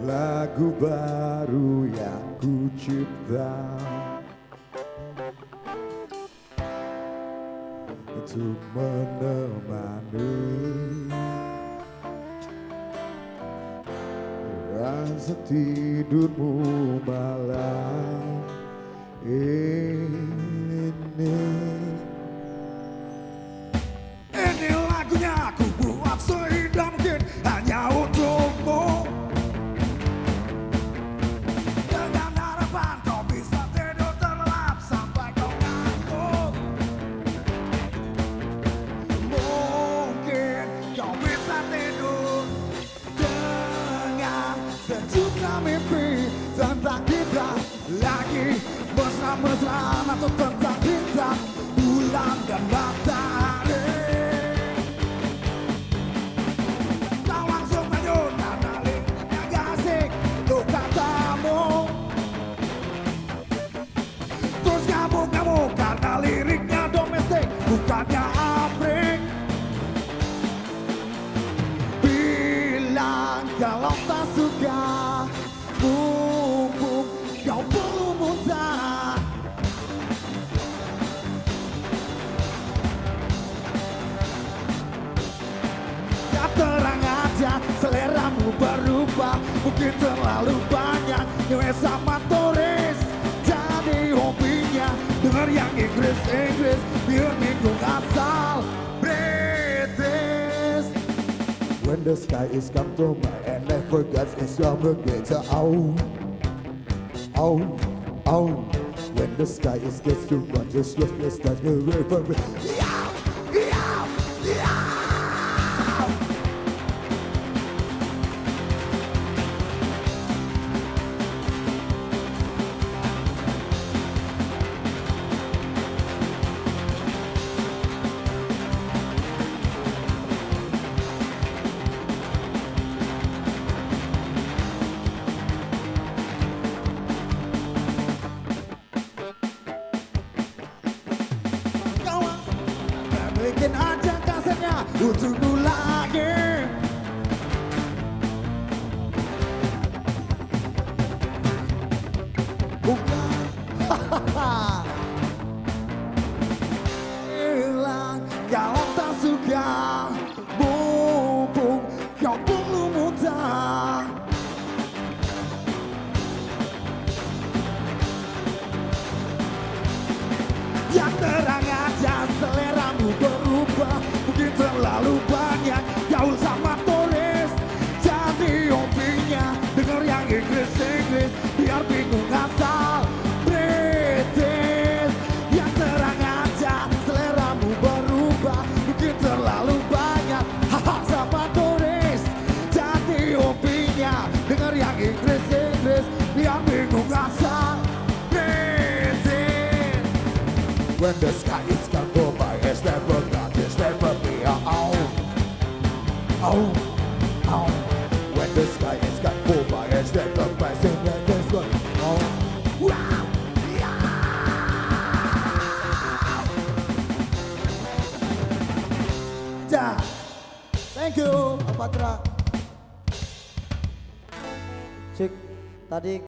lagu baru yang ku cipta untuk menemani rasa tidurmu malam ini. Ini lagunya aku buat seindah mungkin hanya untukmu, dengan harapan kau bisa tidur terlelap sampai kau ngantuk. Mungkin kau bisa tidur dengan sejuta mimpi tentang kita lagi mesra-mesraan atau tentang bintang, bulan dan matahari. Kau langsung lanjut karena liriknya gak asik untuk katamu, terus ngamuk-ngamuk karena liriknya domestik bukannya Amrik. Bilang kalau tak suka, mumpung kau belum muntah. Ya terang aja, seleramu berubah, mungkin terlalu banyak ngewe sama turis. Jadi hobinya denger yang Inggris-Inggris, biar bingung asal British. When the sky is come to my and I forgot it's summer winter. Oh, oh, oh. When the sky is gets to run, just look, let's start the river. Yeah, yeah, yeah. Bikin aja kasetnya untukmu lagi. Bukan hilang kalau tak suka, mumpung kau belum muntah. Yang terang aja, seleramu berubah, mungkin terlalu banyak gaul sama turis. Jadi hobinya denger yang Inggris-Inggris, biar bingung asal British. Yang terang aja, seleramu berubah, mungkin terlalu banyak haha sama turis. Jadi hobinya denger yang Inggris-Inggris, biar bingung asal British. When the sky is come to my head, never got this, never be a oh, oh, oh. When the sky is come to my head, never be sing like this one, oh, wow, yeah. Ja, thank you, Patra. Cik, tadi